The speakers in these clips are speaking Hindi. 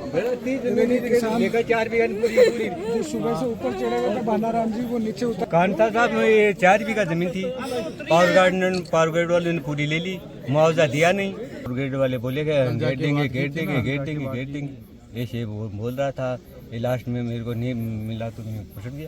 सुबह से ऊपर चढ़े हुए थे बानाराम जी, वो नीचे उतर। कांता साहब में ये 4 बीघा जमीन थी, पावर ग्रिड वाले ने पूरी ले ली, मुआवजा दिया नहीं। पावर ग्रिड वाले बोले गेट देंगे गेट देंगे गेट देंगे गेट देंगे, ये बोल रहा था। ये लास्ट में मेरे को नहीं मिला तो मैं फुसट गया।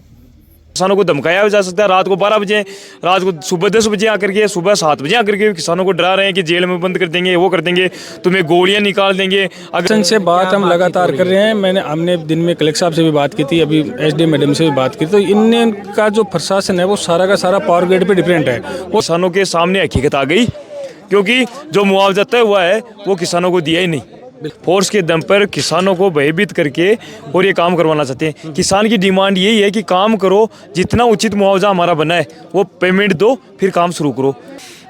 किसानों को धमकाया जा सकता है, रात को 12 बजे, रात को सुबह 10 बजे आकर के, सुबह 7 बजे आकर के किसानों को डरा रहे हैं कि जेल में बंद कर देंगे, वो कर देंगे, तुम्हें गोलियां निकाल देंगे। अगर से बात हम लगातार कर रहे हैं, हमने दिन में कलेक्टर साहब से भी बात की थी, अभी एसडी मैडम से भी बात की, तो इनका जो प्रशासन है वो सारा का सारा पावर ग्रिड पे डिपेंड है। वो किसानों के सामने हकीकत आ गई, क्योंकि जो मुआवजा तय हुआ है वो किसानों को दिया ही नहीं। फोर्स के दम पर किसानों को भयभीत करके और ये काम करवाना चाहते हैं। किसान की डिमांड यही है कि काम करो, जितना उचित मुआवजा हमारा बना है वो पेमेंट दो, फिर काम शुरू करो।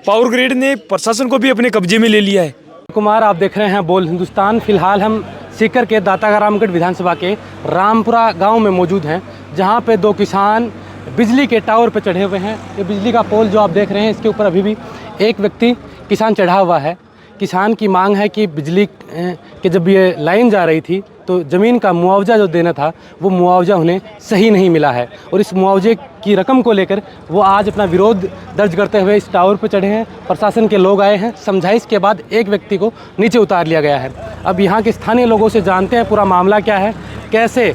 पावर ग्रिड ने प्रशासन को भी अपने कब्जे में ले लिया है। कुमार, आप देख रहे हैं बोल हिंदुस्तान। फिलहाल हम सीकर के दातारामगढ़ विधानसभा के रामपुरा गांव में मौजूद हैं, जहां पे 2 किसान बिजली के टावर पर चढ़े हुए हैं। ये बिजली का पोल जो आप देख रहे हैं, इसके ऊपर अभी भी एक व्यक्ति किसान चढ़ा हुआ है। किसान की मांग है कि बिजली के जब ये लाइन जा रही थी तो ज़मीन का मुआवजा जो देना था वो मुआवजा उन्हें सही नहीं मिला है, और इस मुआवजे की रकम को लेकर वो आज अपना विरोध दर्ज करते हुए इस टावर पर चढ़े हैं। प्रशासन के लोग आए हैं, समझाइश के बाद एक व्यक्ति को नीचे उतार लिया गया है। अब यहाँ के स्थानीय लोगों से जानते हैं पूरा मामला क्या है, कैसे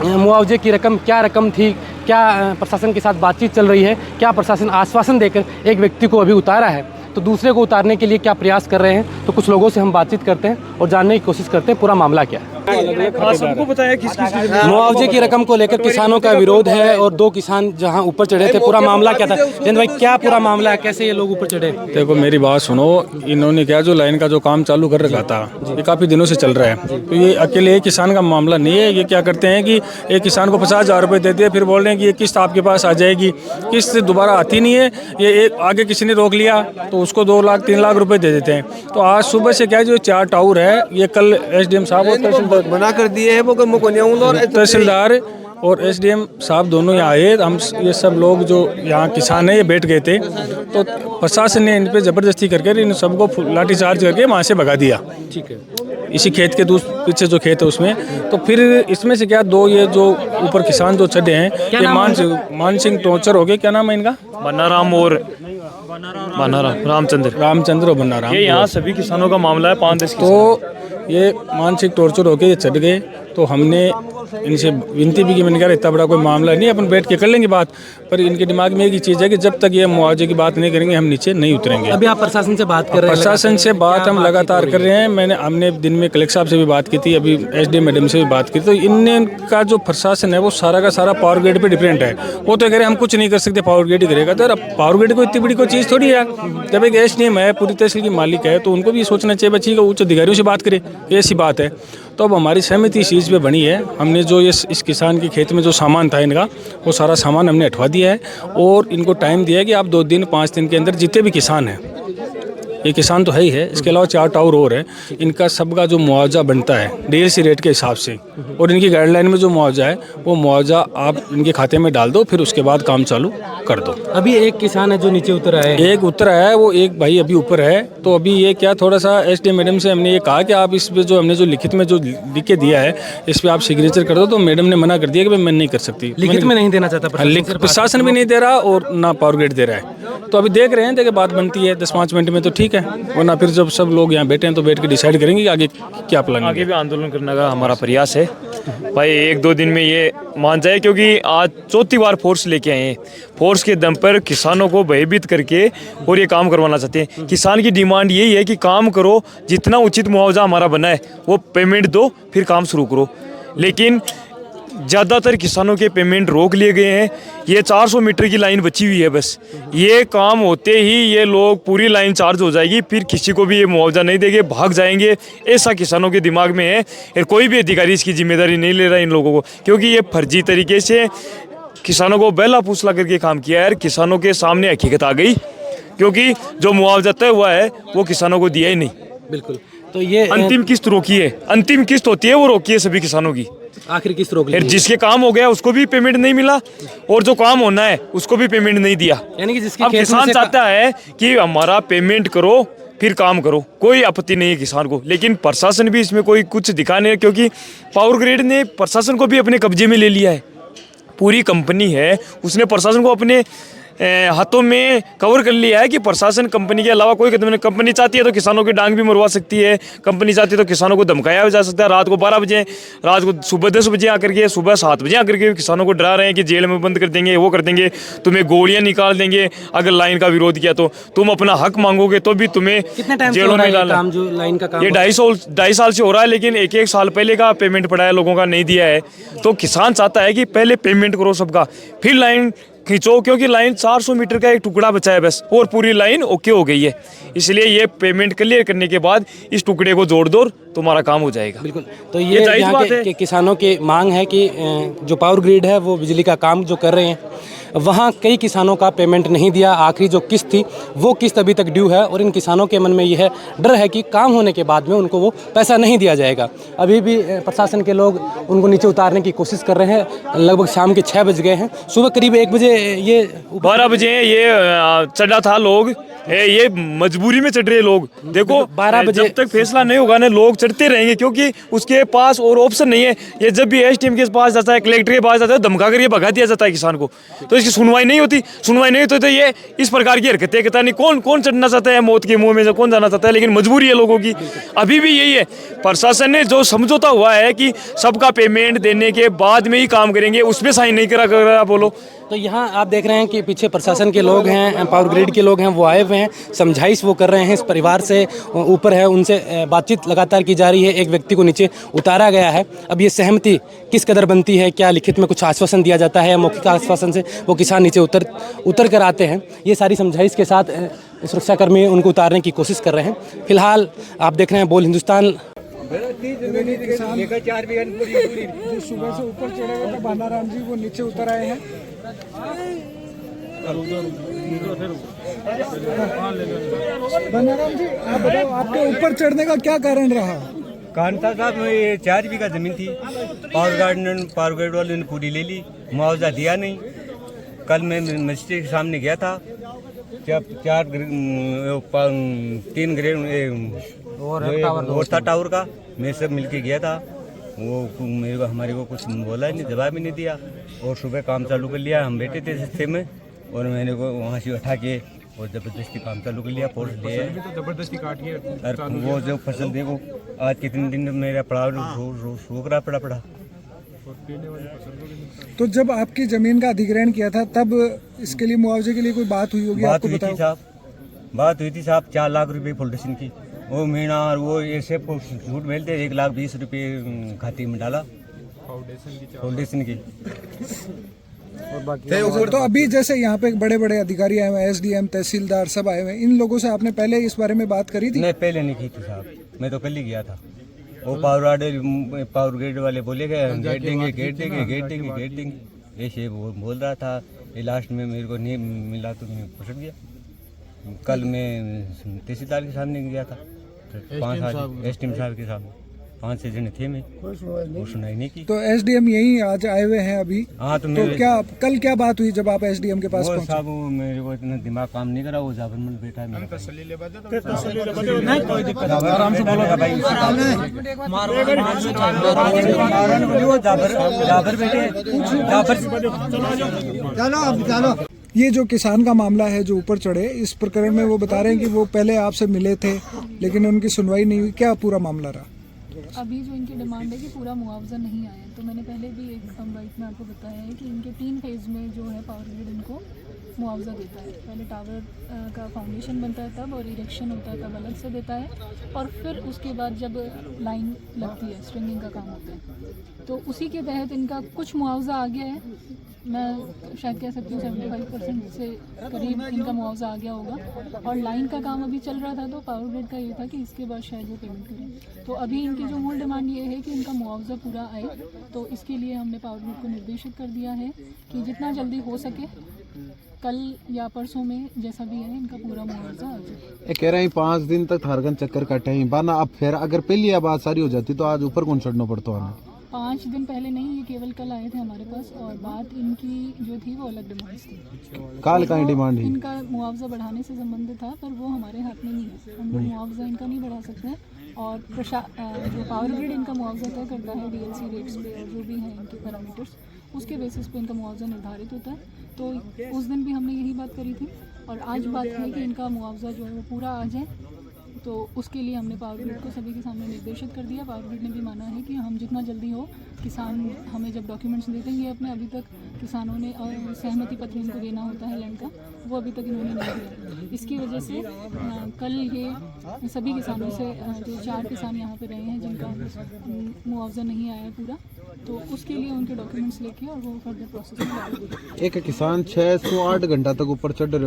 मुआवजे की रकम, क्या रकम थी, क्या प्रशासन के साथ बातचीत चल रही है, क्या प्रशासन आश्वासन देकर एक व्यक्ति को अभी उतारा है, तो दूसरे को उतारने के लिए क्या प्रयास कर रहे हैं। तो कुछ लोगों से हम बातचीत करते हैं और जानने की कोशिश करते हैं पूरा मामला क्या है। सबको बताया किस मुआवजे की रकम को लेकर किसानों का विरोध है, और 2 किसान जहां ऊपर चढ़े थे, पूरा मामला क्या था जयंत भाई, क्या पूरा मामला है, कैसे ये लोग ऊपर चढ़े? देखो मेरी बात सुनो, इन्होंने क्या जो लाइन का जो काम चालू कर रखा था ये काफी दिनों से चल रहा है, तो ये अकेले एक किसान का मामला नहीं है। ये क्या करते हैं कि एक किसान को 50,000 रुपये देते हैं, फिर बोल रहे हैं कि ये किस्त आपके पास आ जाएगी, किस्त दोबारा आती नहीं है। ये एक आगे किसी ने रोक लिया तो उसको 2 लाख 3 लाख रुपए दे देते हैं। तो आज सुबह से क्या जो 4 टावर है, ये कल एसडीएम साहब और तहसीलदार मना कर दिए हैं, वो तहसीलदार और एसडीएम साहब दोनों यहाँ आए। हम ये सब लोग जो यहाँ किसान है ये बैठ गए थे, तो प्रशासन ने इन पे जबरदस्ती करके इन सबको लाठीचार्ज करके वहाँ से भगा दिया। ठीक है, इसी खेत के पीछे जो खेत है उसमें। तो फिर इसमें से क्या 2 ये जो ऊपर किसान जो चढ़े हैं, ये मानसिंह टोचर हो गए, क्या नाम है इनका, बनाराम और रामचंद्र और बनाराम। ये यहाँ सभी किसानों का मामला है, 5-10 तो ये मानसिक टॉर्चर होके ये चढ़ गए। तो हमने इनसे विनती भी की, मैंने कहा इतना बड़ा कोई मामला नहीं, अपन बैठ के कर लेंगे बात, पर इनके दिमाग में एक ही चीज़ है कि जब तक ये मुआवजे की बात नहीं करेंगे हम नीचे नहीं उतरेंगे। अभी आप प्रशासन से बात कर रहे हैं? प्रशासन से बात हम लगातार कर रहे हैं। हमने दिन में कलेक्टर साहब से भी बात की थी, अभी एसडी मैडम से भी बात की, तो इनका जो प्रशासन है वो सारा का सारा पावर ग्रिड पे डिपेंड है। वो तो कह रहे हम कुछ नहीं कर सकते, पावर ग्रिड ही करेगा। तो पावर ग्रिड को इतनी बड़ी कोई चीज़ थोड़ी है। जब एक एसडीएम है, पूरी तहसील की मालिक है, तो उनको भी सोचना चाहिए बच्ची का उच्च अधिकारियों से बात करे, ऐसी बात है। तो अब हमारी सहमति इस चीज़ पे बनी है। हमने जो इस किसान के खेत में जो सामान था इनका, वो सारा सामान हमने हटवा दिया है, और इनको टाइम दिया है कि आप 2 दिन 5 दिन के अंदर जितने भी किसान हैं, ये किसान तो है ही है, इसके अलावा 4 टावर और है, इनका सबका जो मुआवजा बनता है डीएलसी रेट के हिसाब से, और इनकी गाइडलाइन में जो मुआवजा है वो मुआवजा आप इनके खाते में डाल दो, फिर उसके बाद काम चालू कर दो। अभी एक किसान है जो नीचे उतर आया है, एक उतर आया है, वो एक भाई अभी ऊपर है। तो अभी ये क्या थोड़ा सा एसडी मैडम से हमने ये कहा कि आप इस पे जो हमने जो लिखित में जो लिख के दिया है इस पर आप सिग्नेचर कर दो, तो मैडम ने मना कर दिया कि भाई मैं नहीं कर सकती, लिखित में नहीं देना चाहता प्रशासन भी नहीं दे रहा और ना पावर ग्रिड दे रहा है। तो अभी देख रहे हैं, देखिए बात बनती है 10-5 मिनट में तो ठीक है, वरना फिर जब सब लोग यहाँ बैठे हैं तो बैठ के डिसाइड करेंगे कि आगे क्या प्लान। आगे भी आंदोलन करने का हमारा प्रयास है भाई, 1-2 दिन में ये मान जाए, क्योंकि आज 4थी बार फोर्स लेके आए हैं। फोर्स के दम पर किसानों को भयभीत करके और ये काम करवाना चाहते हैं। किसान की डिमांड यही है कि काम करो, जितना उचित मुआवजा हमारा बना है वो पेमेंट दो, फिर काम शुरू करो। लेकिन ज़्यादातर किसानों के पेमेंट रोक लिए गए हैं। ये 400 मीटर की लाइन बची हुई है बस, ये काम होते ही ये लोग पूरी लाइन चार्ज हो जाएगी, फिर किसी को भी ये मुआवजा नहीं देंगे, भाग जाएंगे, ऐसा किसानों के दिमाग में है। और कोई भी अधिकारी इसकी जिम्मेदारी नहीं ले रहा इन लोगों को, क्योंकि ये फर्जी तरीके से किसानों को बेला फूसला करके काम किया है। किसानों के सामने हकीकत आ गई, क्योंकि जो मुआवजा तय हुआ है वो किसानों को दिया ही नहीं। बिल्कुल, तो ये अंतिम किस्त रोकी है, अंतिम किस्त होती है वो रोकी है सभी किसानों की, आखिरी किस्त रोक ली। जिसके काम हो गया उसको भी पेमेंट नहीं मिला, और जो काम होना है उसको भी पेमेंट नहीं दिया। यानी कि जिसके अब किसान चाहता है कि हमारा पेमेंट करो, फिर काम करो, कोई आपत्ति नहीं है किसान को। लेकिन प्रशासन भी इसमें कोई कुछ दिखा नहीं, क्योंकि पावर ग्रिड ने प्रशासन को भी अपने कब्जे में ले लिया है। पूरी कंपनी है, उसने प्रशासन को अपने हाथों में कवर कर लिया है कि प्रशासन कंपनी के अलावा कोई कंपनी चाहती है तो किसानों की डांग भी मरवा सकती है, कंपनी चाहती है तो किसानों को धमकाया जा सकता है। रात को 12 बजे, रात को सुबह 10 बजे आकर के, सुबह 7 बजे आकर के किसानों को डरा रहे हैं कि जेल में बंद कर देंगे, वो कर देंगे, तुम्हें गोलियां निकाल देंगे अगर लाइन का विरोध किया तो, तुम अपना हक मांगोगे तो भी तुम्हें कितने टाइम जेलों में डालना। काम जो लाइन का काम ये 2.5 साल से हो रहा है, लेकिन एक साल पहले का पेमेंट पड़ा है, लोगों का नहीं दिया है। तो किसान चाहता है कि पहले पेमेंट करो सबका, फिर लाइन खींचो, क्योंकि लाइन 400 मीटर का एक टुकड़ा बचा है बस, और पूरी लाइन ओके हो गई है। इसलिए ये पेमेंट क्लियर करने के बाद इस टुकड़े को जोड़ दो, तुम्हारा काम हो जाएगा। बिल्कुल। तो ये यहाँ के किसानों की मांग है कि जो पावर ग्रिड है वो बिजली का काम जो कर रहे हैं, वहाँ कई किसानों का पेमेंट नहीं दिया। आखिरी जो किस्त थी वो किस्त अभी तक ड्यू है, और इन किसानों के मन में यह डर है कि काम होने के बाद में उनको वो पैसा नहीं दिया जाएगा। अभी भी प्रशासन के लोग उनको नीचे उतारने की कोशिश कर रहे हैं। लगभग शाम के 6 बज गए हैं, सुबह करीब 1 बजे, ये 12 बजे ये चढ़ा था लोग, ये मजबूरी में चढ़ रहे लोग। देखो 12 बजे जब तक फैसला नहीं होगा ना, लोग चढ़ते रहेंगे, क्योंकि उसके पास और ऑप्शन नहीं है। ये जब भी एसडीएम के पास जाता है, कलेक्टर के पास जाता है, धमका कर ये भगा दिया जाता है किसान को, तो इसकी सुनवाई नहीं होती। सुनवाई नहीं होती तो ये इस प्रकार की हरकतें करता नहीं। कौन चढ़ना चाहता है मौत के मुंह में से, कौन जाना चाहता है, लेकिन मजबूरी है लोगों की। अभी भी यही है, प्रशासन ने जो समझौता हुआ है कि सबका पेमेंट देने के बाद में ही काम करेंगे, उसमें साइन नहीं करा बोलो। तो यहाँ आप देख रहे हैं कि पीछे प्रशासन के लोग हैं, पावर ग्रिड के लोग हैं, वो आए हुए हैं, समझाइश वो कर रहे हैं। इस परिवार से ऊपर है, उनसे बातचीत लगातार की जा रही है। एक व्यक्ति को नीचे उतारा गया है। अब ये सहमति किस कदर बनती है, क्या लिखित में कुछ आश्वासन दिया जाता है या मौखिक आश्वासन से वो किसान नीचे उतर कर आते हैं, ये सारी समझाइश के साथ सुरक्षाकर्मी उनको उतारने की कोशिश कर रहे हैं। फिलहाल आप देख रहे हैं बोल हिंदुस्तान। जो सुबह से ऊपर चढ़े हुए थे बानाराम जी, वो नीचे उतर आए हैं। बानाराम जी, आप बताओ, आपके ऊपर चढ़ने का क्या कारण रहा? कांता साहब, ये 4 बीघा जमीन थी, पावर ग्रिड वाले ने पूरी ले ली, मुआवजा दिया नहीं। कल मैं मजिस्ट्रेट के सामने गया था, जब 3 ग्रेड और था टावर का, मैं सब मिलके गया था। वो मेरे को हमारे को कुछ बोला नहीं, जवाब ही नहीं दिया। और सुबह काम चालू कर लिया, हम बैठे थे रिश्ते में, और मैंने को वहाँ से उठा के और ज़बरदस्ती काम चालू कर लिया, फोर्स लिए जबरदस्ती काटी है। और वो जो फसल देखो आज कितने दिन मेरा पड़ा सूख रहा पड़ा। तो जब आपकी जमीन का अधिग्रहण किया था, तब इसके लिए मुआवजे के लिए कोई बात हुई होगी? बात हुई थी साहब 4 लाख रुपए फाउंडेशन की। वो महीना और वो ऐसे झूठ मिलते 1,20,000 रुपये खाते में डाला फाउंडेशन की। तो अभी जैसे यहाँ पे बड़े बड़े अधिकारी आए हुए हैं, एसडीएम, तहसीलदार सब आए हुए हैं, इन लोगों से आपने पहले इस बारे में बात करी थी? नहीं, पहले नहीं की थी साहब, मैं तो कल ही गया था। वो पावर ग्रिड वाले बोले गए गेट देंगे ऐसे वो बोल रहा था। ये लास्ट में मेरे को नहीं मिला तो मैं फंस गया। कल मैं तहसीलदार के सामने गया था, 5 एसडीएम साहब के सामने, 5-6 जने थे, मैं वो सुनाई नहीं की। तो एसडीएम यही आज आए हुए हैं अभी? हाँ। तो क्या कल क्या बात हुई जब आप एसडीएम के पास पहुंचे? साहब मेरे को इतना दिमाग काम नहीं करा, वो जाबरमन बैठा है मेरे आराम से बोलो भाई। ये जो किसान का मामला है जो ऊपर चढ़े, इस प्रकरण में वो बता रहे हैं कि वो पहले आपसे मिले थे लेकिन उनकी सुनवाई नहीं हुई, क्या पूरा मामला रहा? अभी जो इनकी डिमांड है कि पूरा मुआवजा नहीं आया, तो मैंने पहले भी एक बाइट में आपको बताया है कि इनके 3 फेज़ में जो है पावर ग्रिड इनको मुआवजा देता है। पहले टावर का फाउंडेशन बनता है तब, और इरेक्शन होता है तब अलग से देता है, और फिर उसके बाद जब लाइन लगती है, स्ट्रिंगिंग का काम होता है, तो उसी के तहत इनका कुछ मुआवजा आ गया है। मैं शायद कह सकती हूँ 75% से करीब इनका मुआवजा आ गया होगा। और लाइन का काम अभी चल रहा था, तो पावर ग्रिड का ये था कि इसके बाद शायद वो पेमेंट करें। तो अभी इनकी जो मूल डिमांड ये है कि इनका मुआवजा पूरा आए, तो इसके लिए हमने पावर ग्रिड को निर्देशित कर दिया है कि जितना जल्दी हो सके कल या परसों में जैसा भी है इनका पूरा मुआवजा आ जाए। कह रहे हैं 5 दिन तक थारगन चक्कर काटे हैं बाना, अब फिर अगर पहली बात सारी हो जाती तो आज ऊपर कौन चढ़ना पड़ता है? 5 दिन पहले नहीं, ये केवल कल आए थे हमारे पास और बात इनकी जो थी वो अलग डिमांड्स थी। काल का डिमांड है इनका मुआवजा बढ़ाने से संबंधित था, पर वो हमारे हाथ में नहीं है। हम लोग मुआवजा इनका नहीं बढ़ा सकते हैं और जो पावर ग्रिड इनका मुआवजा तय करता है डीएलसी रेट्स पे और जो भी हैं इनके पैरामीटर्स, उसके बेसिस पे इनका मुआवजा निर्धारित होता है। तो उस दिन भी हमने यही बात करी थी और आज बात है कि इनका मुआवजा जो है वो पूरा आ जाए। तो उसके लिए हमने पावर ग्रिड को सभी के सामने निर्देशित कर दिया। पावर ग्रिड ने भी माना है कि हम जितना जल्दी हो, किसान हमें जब डॉक्यूमेंट्स दे देंगे अपने, अभी तक किसानों ने सहमति पत्र इनको देना होता है लैंड का, वो अभी तक इन्होंने नहीं दिया। इसकी वजह से कल ये सभी किसानों से जो 4 किसान यहाँ पे रहे हैं जिनका मुआवजा नहीं आया पूरा, तो उसके लिए उनके डॉक्यूमेंट्स लेके और वो फर्दर प्रोसेस में। एक किसान 6 से 8 घंटा तक ऊपर चढ़ रहे